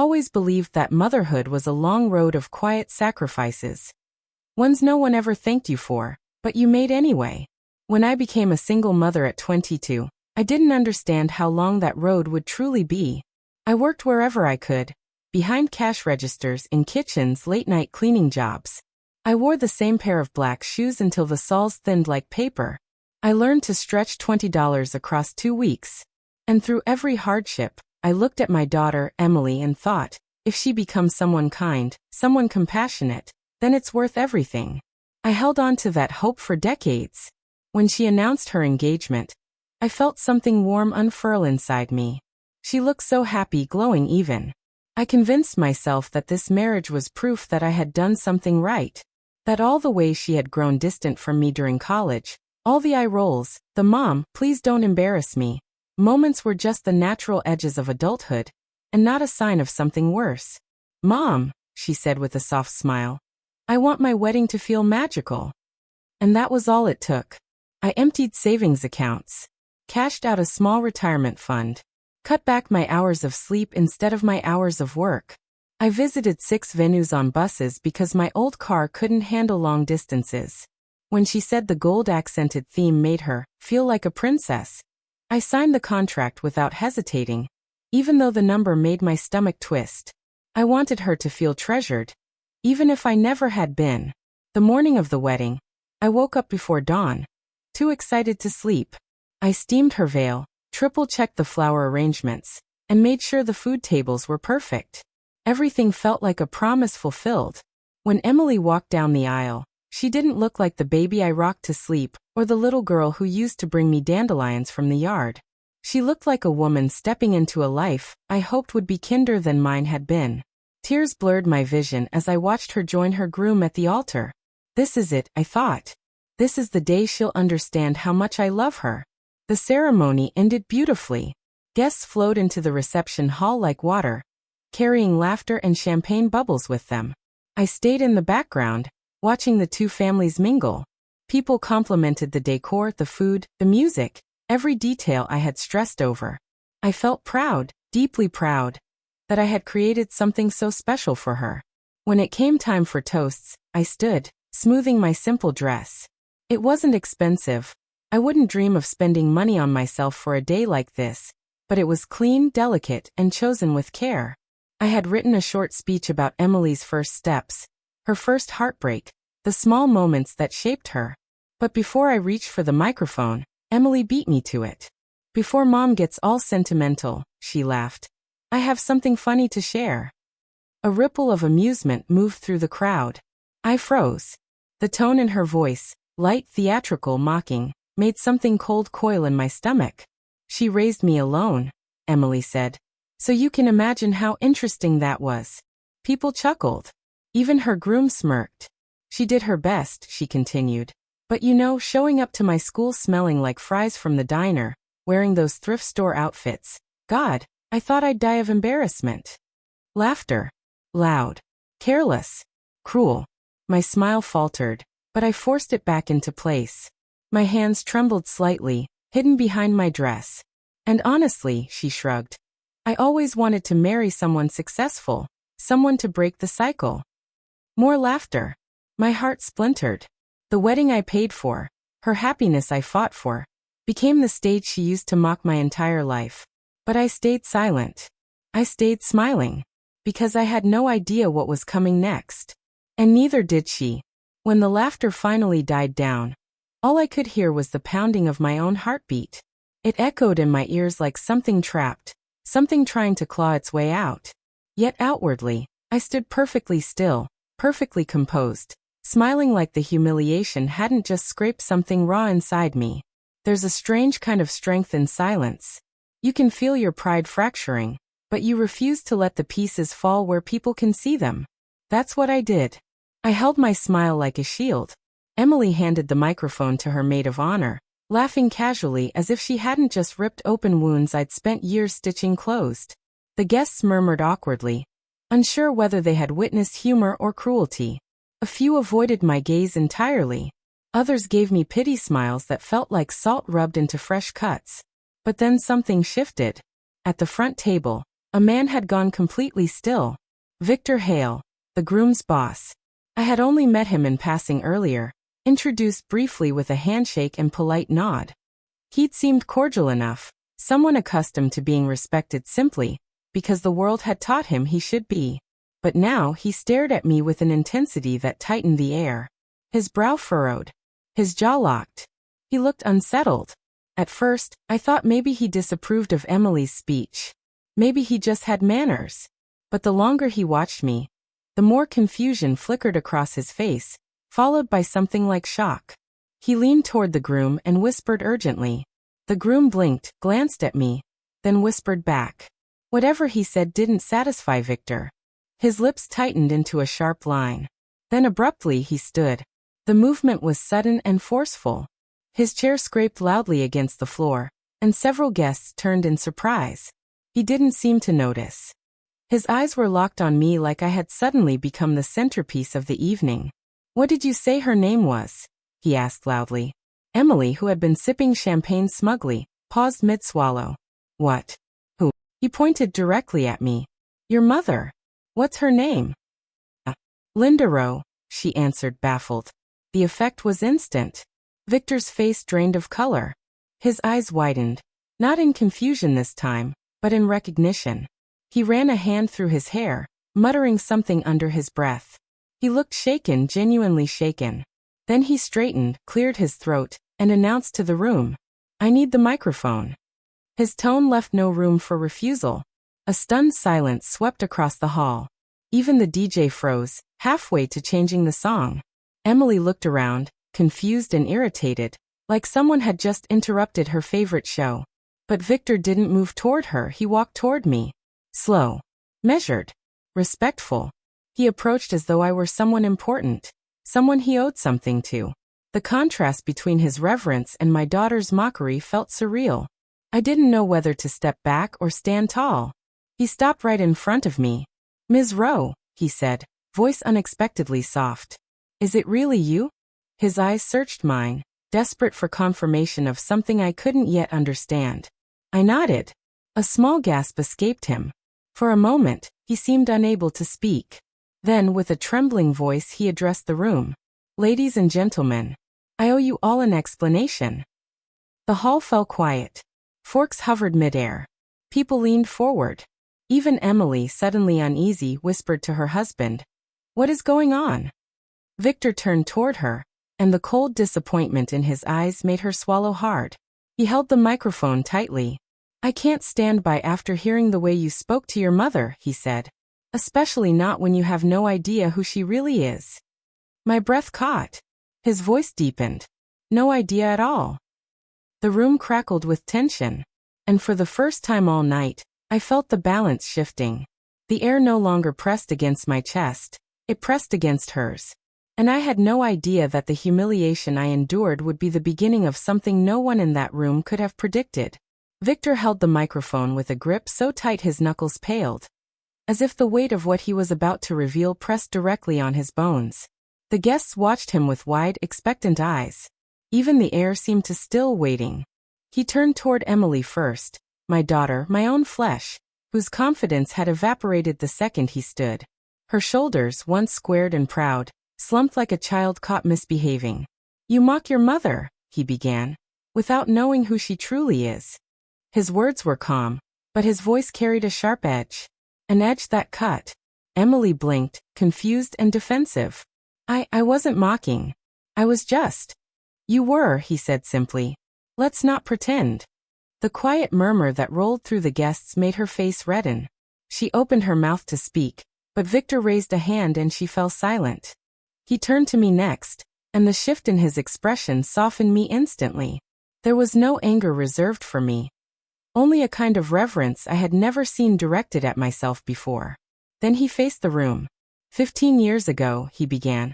always believed that motherhood was a long road of quiet sacrifices. Ones no one ever thanked you for, but you made anyway. When I became a single mother at 22, I didn't understand how long that road would truly be. I worked wherever I could, behind cash registers, in kitchens, late-night cleaning jobs. I wore the same pair of black shoes until the soles thinned like paper. I learned to stretch $20 across 2 weeks. And through every hardship, I looked at my daughter, Emily, and thought, if she becomes someone kind, someone compassionate, then it's worth everything. I held on to that hope for decades. When she announced her engagement, I felt something warm unfurl inside me. She looked so happy, glowing even. I convinced myself that this marriage was proof that I had done something right. That all the ways she had grown distant from me during college, all the eye rolls, the "Mom, please don't embarrass me" moments were just the natural edges of adulthood, and not a sign of something worse. "Mom," she said with a soft smile, "I want my wedding to feel magical." And that was all it took. I emptied savings accounts, cashed out a small retirement fund, cut back my hours of sleep instead of my hours of work. I visited 6 venues on buses because my old car couldn't handle long distances. When she said the gold-accented theme made her feel like a princess, I signed the contract without hesitating, even though the number made my stomach twist. I wanted her to feel treasured, even if I never had been. The morning of the wedding, I woke up before dawn, too excited to sleep. I steamed her veil, triple-checked the flower arrangements, and made sure the food tables were perfect. Everything felt like a promise fulfilled. When Emily walked down the aisle, she didn't look like the baby I rocked to sleep, or the little girl who used to bring me dandelions from the yard. She looked like a woman stepping into a life I hoped would be kinder than mine had been. Tears blurred my vision as I watched her join her groom at the altar. This is it, I thought. This is the day she'll understand how much I love her. The ceremony ended beautifully. Guests flowed into the reception hall like water, carrying laughter and champagne bubbles with them. I stayed in the background, watching the two families mingle. People complimented the decor, the food, the music, every detail I had stressed over. I felt proud, deeply proud, that I had created something so special for her. When it came time for toasts, I stood, smoothing my simple dress. It wasn't expensive. I wouldn't dream of spending money on myself for a day like this, but it was clean, delicate, and chosen with care. I had written a short speech about Emily's first steps, her first heartbreak, the small moments that shaped her. But before I reached for the microphone, Emily beat me to it. "Before Mom gets all sentimental," she laughed, "I have something funny to share." A ripple of amusement moved through the crowd. I froze. The tone in her voice, light, theatrical, mocking, made something cold coil in my stomach. "She raised me alone," Emily said. "So you can imagine how interesting that was." People chuckled. Even her groom smirked. "She did her best," she continued. "But you know, showing up to my school smelling like fries from the diner, wearing those thrift store outfits, God, I thought I'd die of embarrassment." Laughter. Loud. Careless. Cruel. My smile faltered, but I forced it back into place. My hands trembled slightly, hidden behind my dress. "And honestly," she shrugged, "I always wanted to marry someone successful, someone to break the cycle." More laughter. My heart splintered. The wedding I paid for, her happiness I fought for, became the stage she used to mock my entire life. But I stayed silent. I stayed smiling, because I had no idea what was coming next. And neither did she. When the laughter finally died down, all I could hear was the pounding of my own heartbeat. It echoed in my ears like something trapped, something trying to claw its way out. Yet outwardly, I stood perfectly still, perfectly composed, smiling like the humiliation hadn't just scraped something raw inside me. There's a strange kind of strength in silence. You can feel your pride fracturing, but you refuse to let the pieces fall where people can see them. That's what I did. I held my smile like a shield. Emily handed the microphone to her maid of honor, laughing casually as if she hadn't just ripped open wounds I'd spent years stitching closed. The guests murmured awkwardly, unsure whether they had witnessed humor or cruelty. A few avoided my gaze entirely. Others gave me pity smiles that felt like salt rubbed into fresh cuts. But then something shifted. At the front table, A man had gone completely still. Victor Hale, the groom's boss. I had only met him in passing earlier, introduced briefly with a handshake and polite nod. He'd seemed cordial enough, someone accustomed to being respected simply because the world had taught him he should be. But now he stared at me with an intensity that tightened the air. His brow furrowed. His jaw locked. He looked unsettled. At first, I thought maybe he disapproved of Emily's speech. Maybe he just had manners. But the longer he watched me, the more confusion flickered across his face, followed by something like shock. He leaned toward the groom and whispered urgently. The groom blinked, glanced at me, then whispered back. Whatever he said didn't satisfy Victor. His lips tightened into a sharp line. Then abruptly he stood. The movement was sudden and forceful. His chair scraped loudly against the floor, and several guests turned in surprise. He didn't seem to notice. His eyes were locked on me like I had suddenly become the centerpiece of the evening. What did you say her name was? He asked loudly. Emily, who had been sipping champagne smugly, paused mid-swallow. What? Who? He pointed directly at me. Your mother. What's her name? Linda Rowe, she answered, baffled. The effect was instant. Victor's face drained of color. His eyes widened, not in confusion this time, but in recognition. He ran a hand through his hair, muttering something under his breath. He looked shaken, genuinely shaken. Then he straightened, cleared his throat, and announced to the room, I need the microphone. His tone left no room for refusal. A stunned silence swept across the hall. Even the DJ froze, halfway to changing the song. Emily looked around, confused and irritated, like someone had just interrupted her favorite show. But Victor didn't move toward her, he walked toward me. Slow. Measured. Respectful. He approached as though I were someone important. Someone he owed something to. The contrast between his reverence and my daughter's mockery felt surreal. I didn't know whether to step back or stand tall. He stopped right in front of me. Ms. Rowe, he said, voice unexpectedly soft. Is it really you? His eyes searched mine, desperate for confirmation of something I couldn't yet understand. I nodded. A small gasp escaped him. For a moment, he seemed unable to speak. Then, with a trembling voice, he addressed the room. Ladies and gentlemen, I owe you all an explanation. The hall fell quiet. Forks hovered midair. People leaned forward. Even Emily, suddenly uneasy, whispered to her husband, What is going on? Victor turned toward her, and the cold disappointment in his eyes made her swallow hard. He held the microphone tightly. I can't stand by after hearing the way you spoke to your mother, he said. Especially not when you have no idea who she really is. My breath caught. His voice deepened. No idea at all. The room crackled with tension. And for the first time all night, I felt the balance shifting. The air no longer pressed against my chest, it pressed against hers. And I had no idea that the humiliation I endured would be the beginning of something no one in that room could have predicted. Victor held the microphone with a grip so tight his knuckles paled. As if the weight of what he was about to reveal pressed directly on his bones. The guests watched him with wide, expectant eyes. Even the air seemed to still, waiting. He turned toward Emily first. My daughter, my own flesh, whose confidence had evaporated the second he stood. Her shoulders, once squared and proud, slumped like a child caught misbehaving. You mock your mother, he began, without knowing who she truly is. His words were calm, but his voice carried a sharp edge. An edge that cut. Emily blinked, confused and defensive. I wasn't mocking. I was just. You were, he said simply. Let's not pretend. The quiet murmur that rolled through the guests made her face redden. She opened her mouth to speak, but Victor raised a hand and she fell silent. He turned to me next, and the shift in his expression softened me instantly. There was no anger reserved for me. Only a kind of reverence I had never seen directed at myself before. Then he faced the room. 15 years ago, he began.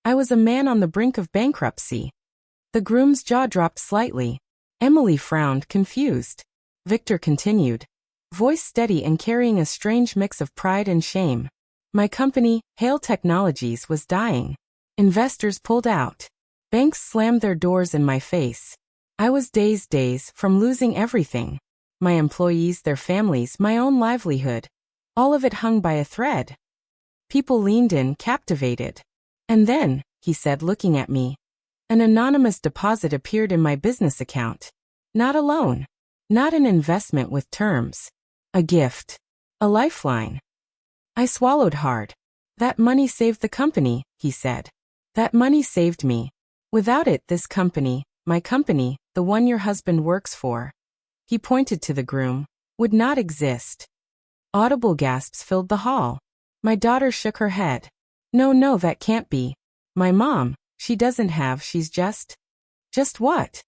I was a man on the brink of bankruptcy. The groom's jaw dropped slightly. Emily frowned, confused. Victor continued, voice steady and carrying a strange mix of pride and shame. My company, Hale Technologies, was dying. Investors pulled out. Banks slammed their doors in my face. I was dazed from losing everything. my employees, their families, my own livelihood. All of it hung by a thread. People leaned in, captivated. And then, he said, looking at me, an anonymous deposit appeared in my business account. Not a loan. Not an investment with terms. A gift. A lifeline. I swallowed hard. That money saved the company, he said. That money saved me. Without it, this company, my company, the one your husband works for, he pointed to the groom, would not exist. Audible gasps filled the hall. My daughter shook her head. No, that can't be. My mom, she's just. Just what?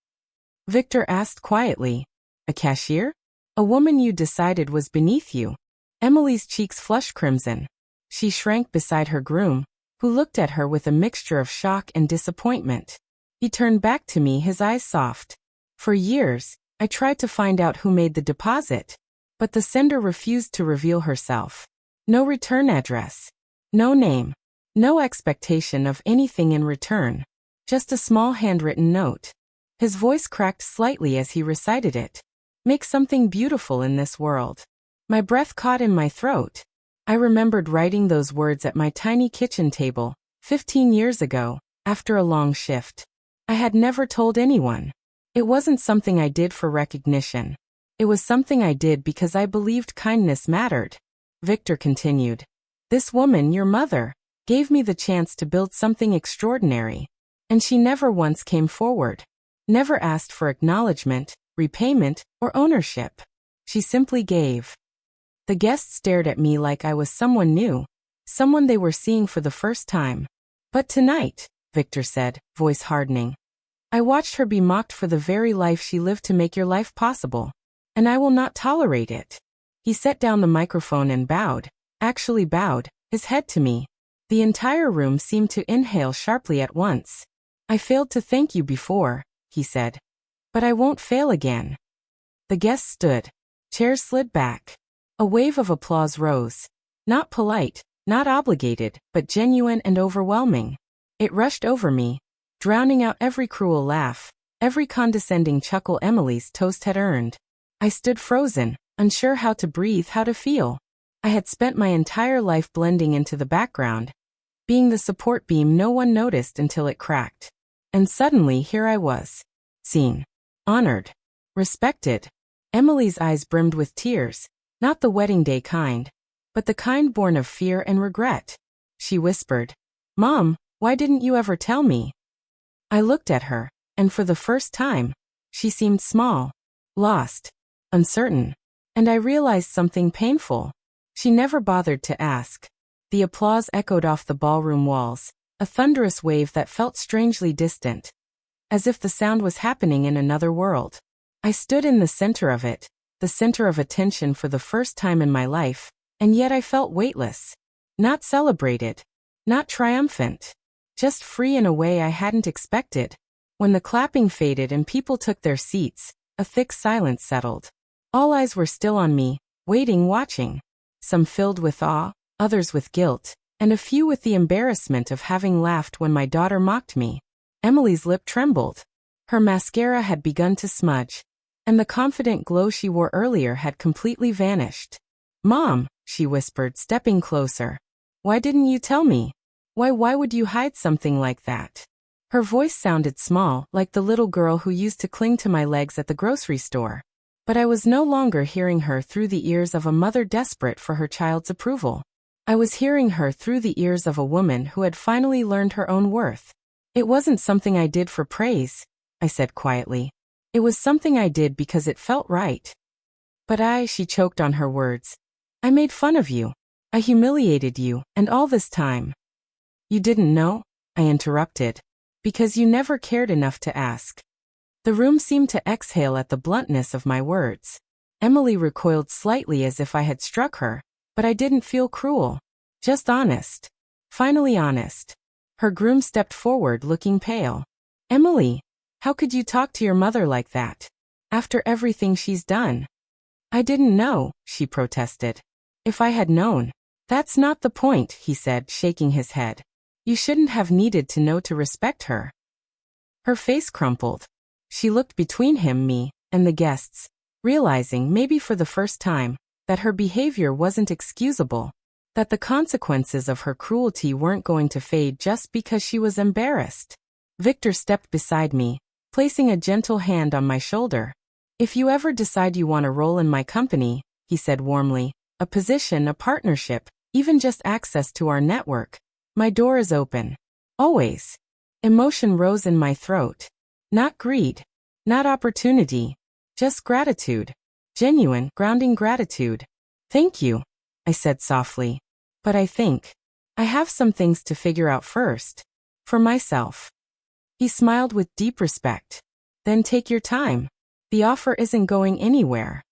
Victor asked quietly. A cashier? A woman you decided was beneath you. Emily's cheeks flushed crimson. She shrank beside her groom, who looked at her with a mixture of shock and disappointment. He turned back to me, his eyes soft. For years, I tried to find out who made the deposit, but the sender refused to reveal herself. No return address. No name. No expectation of anything in return. Just a small handwritten note. His voice cracked slightly as he recited it. Make something beautiful in this world. My breath caught in my throat. I remembered writing those words at my tiny kitchen table, 15 years ago, after a long shift. I had never told anyone. It wasn't something I did for recognition. It was something I did because I believed kindness mattered. Victor continued. This woman, your mother, gave me the chance to build something extraordinary. And she never once came forward. Never asked for acknowledgement, repayment, or ownership. She simply gave. The guests stared at me like I was someone new, someone they were seeing for the first time. But tonight, Victor said, voice hardening, I watched her be mocked for the very life she lived to make your life possible. And I will not tolerate it. He set down the microphone and bowed, actually bowed, his head to me. The entire room seemed to inhale sharply at once. I failed to thank you before, he said. But I won't fail again. The guests stood. Chairs slid back. A wave of applause rose. Not polite, not obligated, but genuine and overwhelming. It rushed over me, drowning out every cruel laugh, every condescending chuckle Emily's toast had earned. I stood frozen, unsure how to breathe, how to feel. I had spent my entire life blending into the background, being the support beam no one noticed until it cracked. And suddenly here I was. Seen. Honored. Respected. Emily's eyes brimmed with tears. Not the wedding day kind, but the kind born of fear and regret. She whispered, Mom, why didn't you ever tell me? I looked at her, and for the first time, she seemed small, lost, uncertain, and I realized something painful. She never bothered to ask. The applause echoed off the ballroom walls, a thunderous wave that felt strangely distant, as if the sound was happening in another world. I stood in the center of it, the center of attention for the first time in my life, and yet I felt weightless. Not celebrated. Not triumphant. Just free in a way I hadn't expected. When the clapping faded and people took their seats, a thick silence settled. All eyes were still on me, waiting, watching. Some filled with awe, others with guilt, and a few with the embarrassment of having laughed when my daughter mocked me. Emily's lip trembled. Her mascara had begun to smudge, and the confident glow she wore earlier had completely vanished. Mom, she whispered, stepping closer. Why didn't you tell me? Why would you hide something like that? Her voice sounded small, like the little girl who used to cling to my legs at the grocery store. But I was no longer hearing her through the ears of a mother desperate for her child's approval. I was hearing her through the ears of a woman who had finally learned her own worth. It wasn't something I did for praise, I said quietly. It was something I did because it felt right. But she choked on her words. I made fun of you. I humiliated you, and all this time. You didn't know? I interrupted. Because you never cared enough to ask. The room seemed to exhale at the bluntness of my words. Emily recoiled slightly as if I had struck her, but I didn't feel cruel. Just honest. Finally honest. Her groom stepped forward, looking pale. Emily, how could you talk to your mother like that? After everything she's done? I didn't know, she protested. If I had known. That's not the point, he said, shaking his head. You shouldn't have needed to know to respect her. Her face crumpled. She looked between him, me, and the guests. realizing, maybe for the first time, that her behavior wasn't excusable, that the consequences of her cruelty weren't going to fade just because she was embarrassed. Victor stepped beside me, placing a gentle hand on my shoulder. "If you ever decide you want a role in my company," he said warmly, "a position, a partnership, even just access to our network, my door is open. Always." Emotion rose in my throat. Not greed. Not opportunity. Just gratitude. Genuine, grounding gratitude. "Thank you," I said softly. "But I think I have some things to figure out first. For myself." He smiled with deep respect. "Then take your time. The offer isn't going anywhere."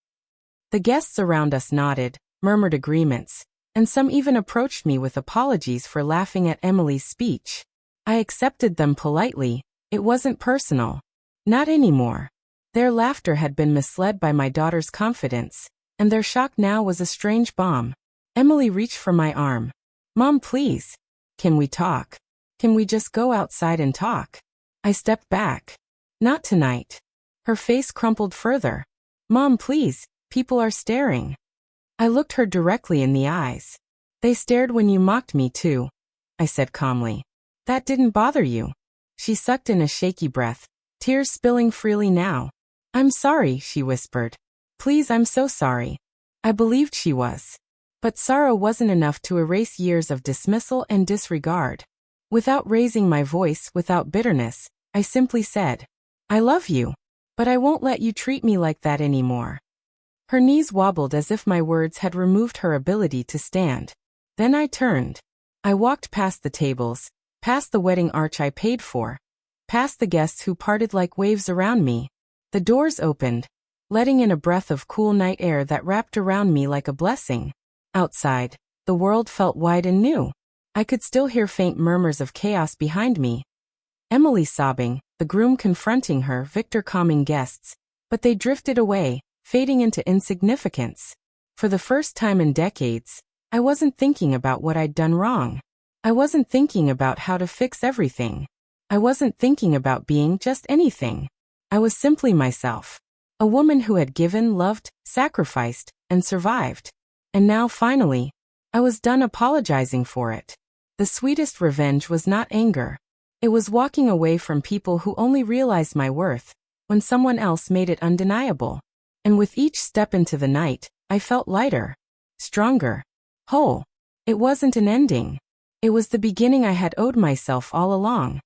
The guests around us nodded, murmured agreements, and some even approached me with apologies for laughing at Emily's speech. I accepted them politely. It wasn't personal. Not anymore. Their laughter had been misled by my daughter's confidence, and their shock now was a strange balm. Emily reached for my arm. "Mom, please. Can we talk? Can we just go outside and talk?" I stepped back. "Not tonight." Her face crumpled further. "Mom, please, people are staring." I looked her directly in the eyes. "They stared when you mocked me too," I said calmly. "That didn't bother you." She sucked in a shaky breath, tears spilling freely now. "I'm sorry," she whispered. "Please, I'm so sorry." I believed she was. But sorrow wasn't enough to erase years of dismissal and disregard. Without raising my voice, without bitterness, I simply said, "I love you, but I won't let you treat me like that anymore." Her knees wobbled as if my words had removed her ability to stand. Then I turned. I walked past the tables, past the wedding arch I paid for, past the guests who parted like waves around me. The doors opened, letting in a breath of cool night air that wrapped around me like a blessing. Outside, the world felt wide and new. I could still hear faint murmurs of chaos behind me. Emily sobbing, the groom confronting her, Victor calming guests, but they drifted away, fading into insignificance. For the first time in decades, I wasn't thinking about what I'd done wrong. I wasn't thinking about how to fix everything. I wasn't thinking about being just anything. I was simply myself. A woman who had given, loved, sacrificed, and survived. And now finally, I was done apologizing for it. The sweetest revenge was not anger. It was walking away from people who only realized my worth when someone else made it undeniable. And with each step into the night, I felt lighter, stronger, whole. It wasn't an ending. It was the beginning I had owed myself all along.